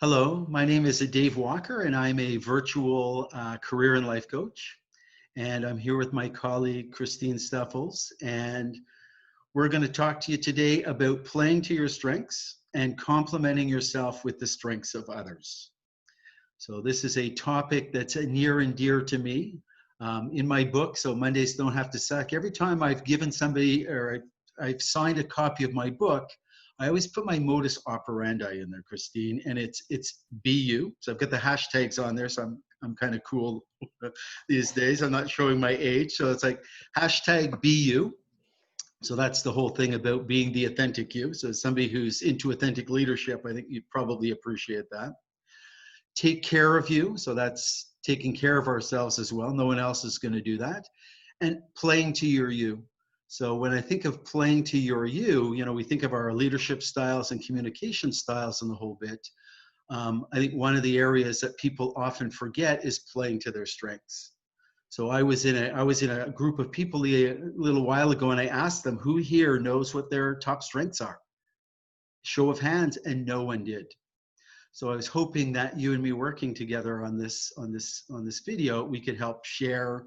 Hello, my name is Dave Walker, and I'm a virtual career and life coach. And I'm here with my colleague, Christine Steffels. And we're going to talk to you today about playing to your strengths and complementing yourself with the strengths of others. So this is a topic that's near and dear to me. In my book, So Mondays Don't Have to Suck, every time I've given somebody or I've signed a copy of my book, I always put my modus operandi in there, Christine, and it's be you. So I've got the hashtags on there, so I'm kind of cool these days. I'm not showing my age, so it's like hashtag be you. So that's the whole thing about being the authentic you. So as somebody who's into authentic leadership, I think you'd probably appreciate that. Take care of you. So that's taking care of ourselves as well. No one else is going to do that. And playing to your you. So when I think of playing to your you, we think of our leadership styles and communication styles and the whole bit. I think one of the areas that people often forget is playing to their strengths. So I was in a group of people a little while ago, and I asked them, who here knows what their top strengths are? Show of hands, and no one did. So I was hoping that you and me working together on this video, we could help share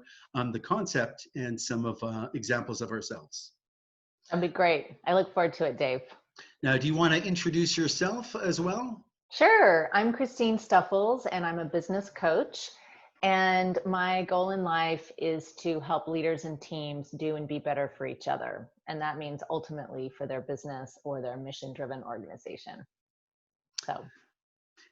the concept and some of examples of ourselves. That'd be great. I look forward to it, Dave. Now, do you want to introduce yourself as well? Sure. I'm Christine Steffels, and I'm a business coach. And my goal in life is to help leaders and teams do and be better for each other. And that means ultimately for their business or their mission-driven organization. So.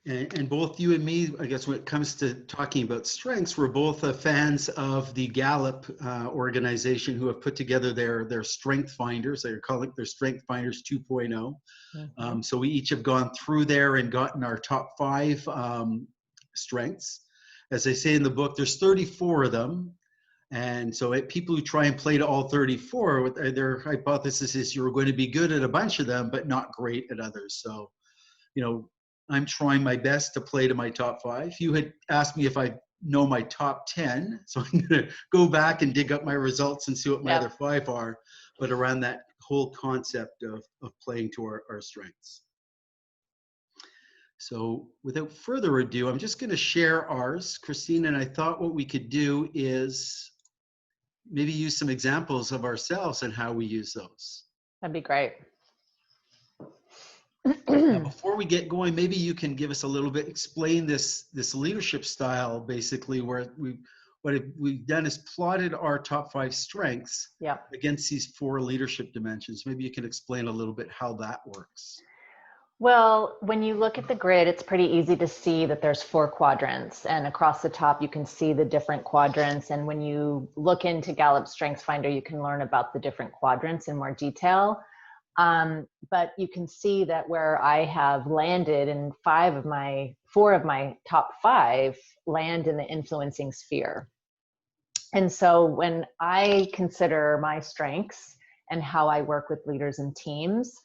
And both you and me, I guess when it comes to talking about strengths, we're both fans of the Gallup organization, who have put together their strength finders. They're calling their strength finders 2.0. Mm-hmm. So we each have gone through there and gotten our top 5 strengths. As I say in the book, there's 34 of them. And so people who try and play to all 34, their hypothesis is you're going to be good at a bunch of them, but not great at others. So, I'm trying my best to play to my top 5. You had asked me if I know my top 10, so I'm going to go back and dig up my results and see what my other 5 are, but around that whole concept of playing to our strengths. So without further ado, I'm just going to share ours, Christine, and I thought what we could do is maybe use some examples of ourselves and how we use those. That'd be great. Now, before we get going, maybe you can give us a little bit, explain this leadership style, basically, where what we've done is plotted our top 5 strengths against these 4 leadership dimensions. Maybe you can explain a little bit how that works. Well, when you look at the grid, it's pretty easy to see that there's 4 quadrants, and across the top, you can see the different quadrants. And when you look into Gallup Strengths Finder, you can learn about the different quadrants in more detail. But you can see that where I have landed in 4 of my top 5 land in the influencing sphere. And so when I consider my strengths and how I work with leaders and teams,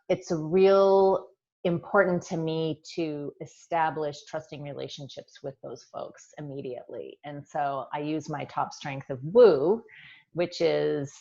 it's real important to me to establish trusting relationships with those folks immediately. And so I use my top strength of woo, which is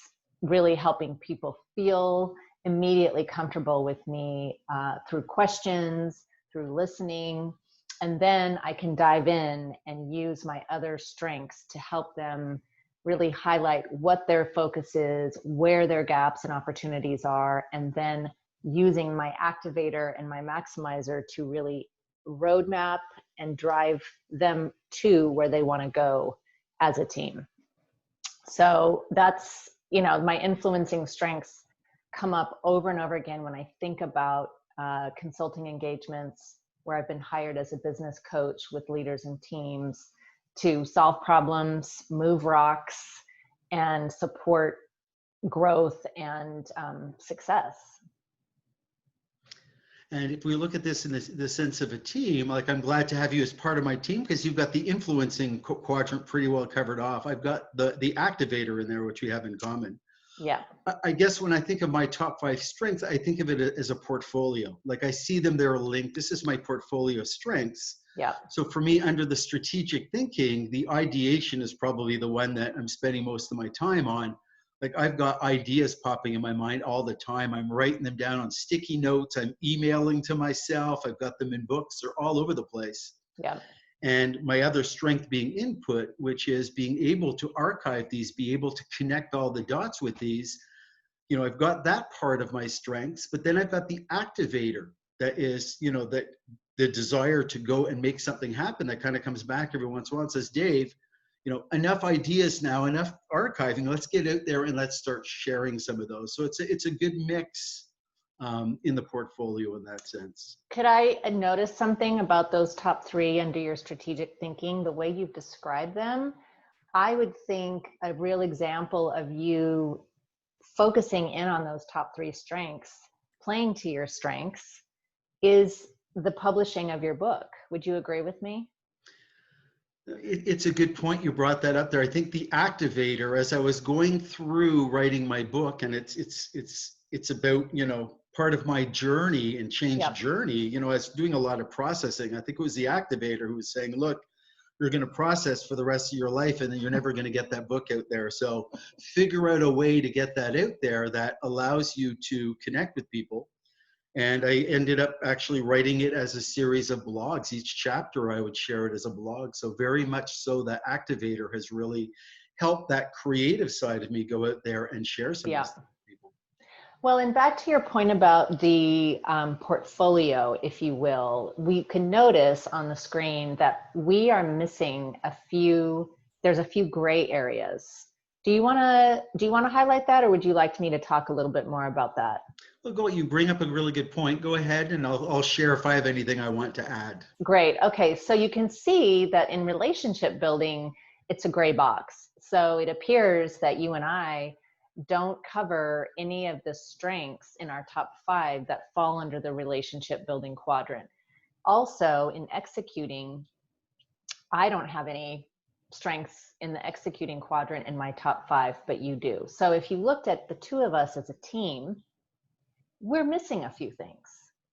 really helping people feel immediately comfortable with me through questions, through listening, and then I can dive in and use my other strengths to help them really highlight what their focus is, where their gaps and opportunities are, and then using my activator and my maximizer to really roadmap and drive them to where they want to go as a team. So that's, my influencing strengths come up over and over again when I think about consulting engagements where I've been hired as a business coach with leaders and teams to solve problems, move rocks, and support growth and success. And if we look at this in the sense of a team, like I'm glad to have you as part of my team because you've got the influencing quadrant pretty well covered off. I've got the activator in there, which we have in common. Yeah. I guess when I think of my top 5 strengths, I think of it as a portfolio. Like I see them, they're linked. This is my portfolio of strengths. Yeah. So for me, under the strategic thinking, the ideation is probably the one that I'm spending most of my time on. like I've got ideas popping in my mind all the time. I'm writing them down on sticky notes. I'm emailing to myself. I've got them in books. They're all over the place. Yeah. And my other strength being input, which is being able to archive these, be able to connect all the dots with these. You know, I've got that part of my strengths, but then I've got the activator that is, you know, that the desire to go and make something happen that kind of comes back every once in a while and says, Dave, you know, enough ideas now, enough archiving. Let's get out there and let's start sharing some of those. So it's a good mix in the portfolio in that sense. Could I notice something about those top three under your strategic thinking? The way you've described them, I would think a real example of you focusing in on those top three strengths, playing to your strengths, is the publishing of your book. Would you agree with me? It's a good point you brought that up there. I think the activator, as I was going through writing my book, and it's about, you know, part of my journey and change Yep. journey, you know, I was doing a lot of processing. I think it was the activator who was saying, look, you're going to process for the rest of your life and then you're never going to get that book out there. So figure out a way to get that out there that allows you to connect with people. And I ended up actually writing it as a series of blogs. Each chapter I would share it as a blog. So very much so that activator has really helped that creative side of me go out there and share some of this stuff with people. Well, and back to your point about the portfolio, if you will, we can notice on the screen that we are missing there's a few gray areas. Do you want to highlight that, or would you like me to talk a little bit more about that? Well, you bring up a really good point. Go ahead and I'll share if I have anything I want to add. Great. Okay. So you can see that in relationship building, it's a gray box. So it appears that you and I don't cover any of the strengths in our top 5 that fall under the relationship building quadrant. Also, in executing, I don't have any strengths in the executing quadrant in my top 5, but you do. So if you looked at the two of us as a team, we're missing a few things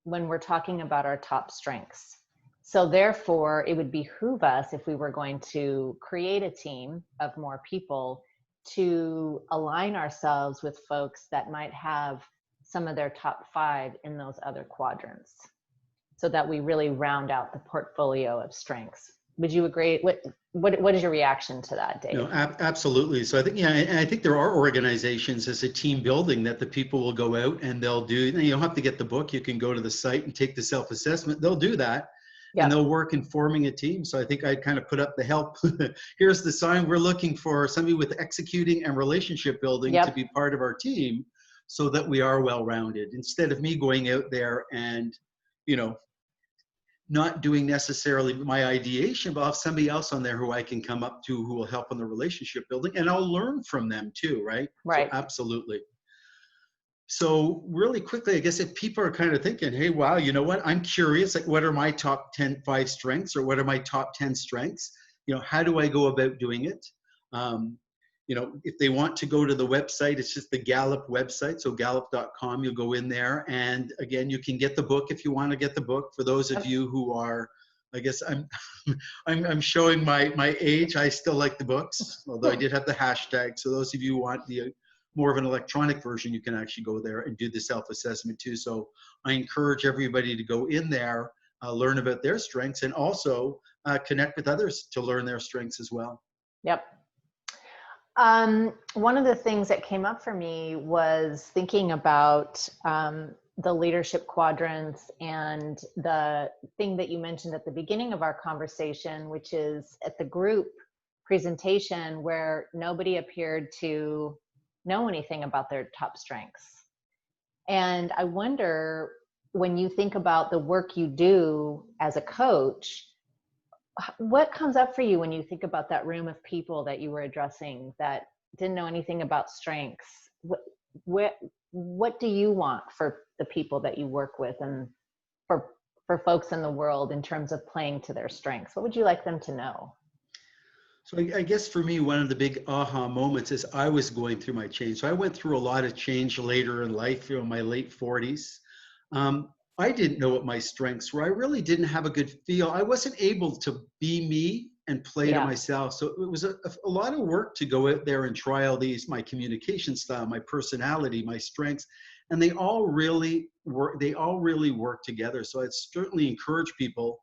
when we're talking about our top strengths. So therefore, it would behoove us, if we were going to create a team of more people, to align ourselves with folks that might have some of their top 5 in those other quadrants, so that we really round out the portfolio of strengths. Would you agree? What is your reaction to that, Dave? No, absolutely. So I think, yeah, and I think there are organizations as a team building that the people will go out and they'll do, you don't have to get the book. You can go to the site and take the self-assessment. They'll do that. Yep. And they'll work in forming a team. So I think I'd kind of put up the help. Here's the sign. We're looking for somebody with executing and relationship building to be part of our team so that we are well-rounded, instead of me going out there and, you know, not doing necessarily my ideation, but I'll have somebody else on there who I can come up to who will help on the relationship building, and I'll learn from them too, right? Right. So absolutely. So really quickly, I guess if people are kind of thinking, hey, wow, you know what? I'm curious, like what are my top 5 strengths, or what are my top 10 strengths? You know, how do I go about doing it? You know, if they want to go to the website, it's just the Gallup website. So gallup.com, you'll go in there. And again, you can get the book if you want to get the book. For those of you who are, I guess I'm showing my age. I still like the books, although I did have the hashtag. So those of you who want the more of an electronic version, you can actually go there and do the self-assessment too. So I encourage everybody to go in there, learn about their strengths, and also connect with others to learn their strengths as well. Yep. One of the things that came up for me was thinking about the leadership quadrants, and the thing that you mentioned at the beginning of our conversation, which is at the group presentation where nobody appeared to know anything about their top strengths. And I wonder, when you think about the work you do as a coach, what comes up for you when you think about that room of people that you were addressing that didn't know anything about strengths? What do you want for the people that you work with, and for folks in the world, in terms of playing to their strengths? What would you like them to know? So I guess for me, one of the big aha moments is I was going through my change. So I went through a lot of change later in life, you know, my late 40s. I didn't know what my strengths were. I really didn't have a good feel. I wasn't able to be me and play to myself. So it was a lot of work to go out there and try all these, my communication style, my personality, my strengths, and they all really work together. So I'd certainly encourage people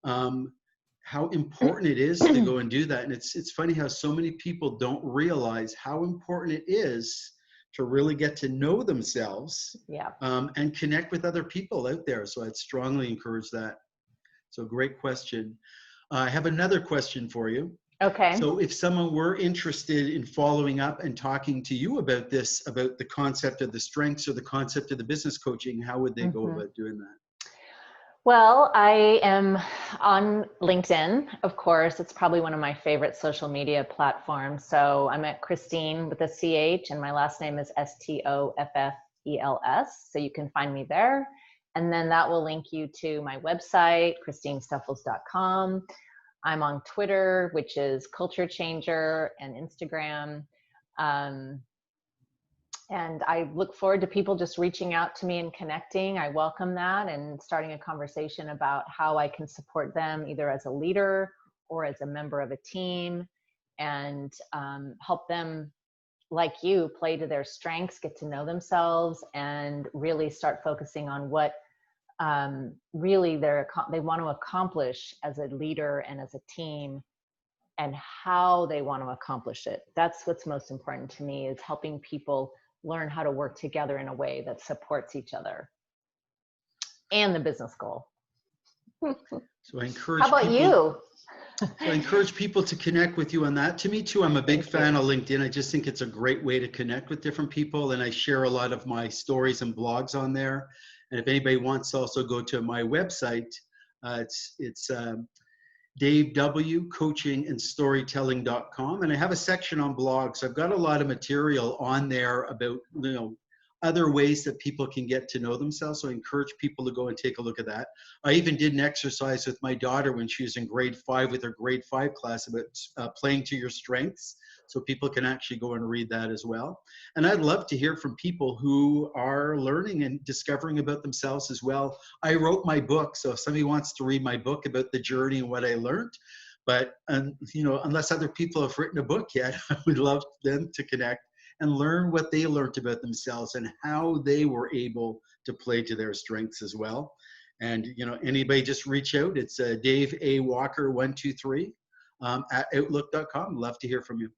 how important it is to go and do that. And it's funny how so many people don't realize how important it is to really get to know themselves and connect with other people out there. So I'd strongly encourage that. So great question. I have another question for you. Okay. So if someone were interested in following up and talking to you about this, about the concept of the strengths or the concept of the business coaching, how would they go about doing that? Well, I am on LinkedIn, of course. It's probably one of my favorite social media platforms. So I'm at Christine with a CH, and my last name is Stoffels. So you can find me there. And then that will link you to my website, christinesteffels.com. I'm on Twitter, which is Culture Changer, and Instagram. And I look forward to people just reaching out to me and connecting. I welcome that, and starting a conversation about how I can support them either as a leader or as a member of a team, and help them, like you, play to their strengths, get to know themselves, and really start focusing on what really they want to accomplish as a leader and as a team, and how they want to accomplish it. That's what's most important to me, is helping people learn how to work together in a way that supports each other and the business goal. So I encourage How about people, you? So I encourage people to connect with you on that. To me too, I'm a big fan of LinkedIn. I just think it's a great way to connect with different people, and I share a lot of my stories and blogs on there. And if anybody wants to also go to my website, it's davewcoachingandstorytelling.com, and I have a section on blogs. I've got a lot of material on there about other ways that people can get to know themselves. So I encourage people to go and take a look at that. I even did an exercise with my daughter when she was in grade 5 with her grade 5 class about playing to your strengths. So people can actually go and read that as well. And I'd love to hear from people who are learning and discovering about themselves as well. I wrote my book, so if somebody wants to read my book about the journey and what I learned, but unless other people have written a book yet, I would love them to connect and learn what they learned about themselves and how they were able to play to their strengths as well. And anybody just reach out. It's Dave A. Walker 123 at outlook.com. Love to hear from you.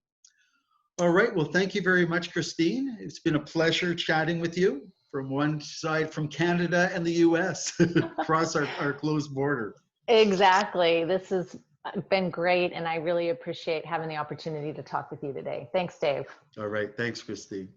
All right. Well, thank you very much, Christine. It's been a pleasure chatting with you from one side, from Canada and the US, across our closed border. Exactly. This has been great, and I really appreciate having the opportunity to talk with you today. Thanks, Dave. All right. Thanks, Christine.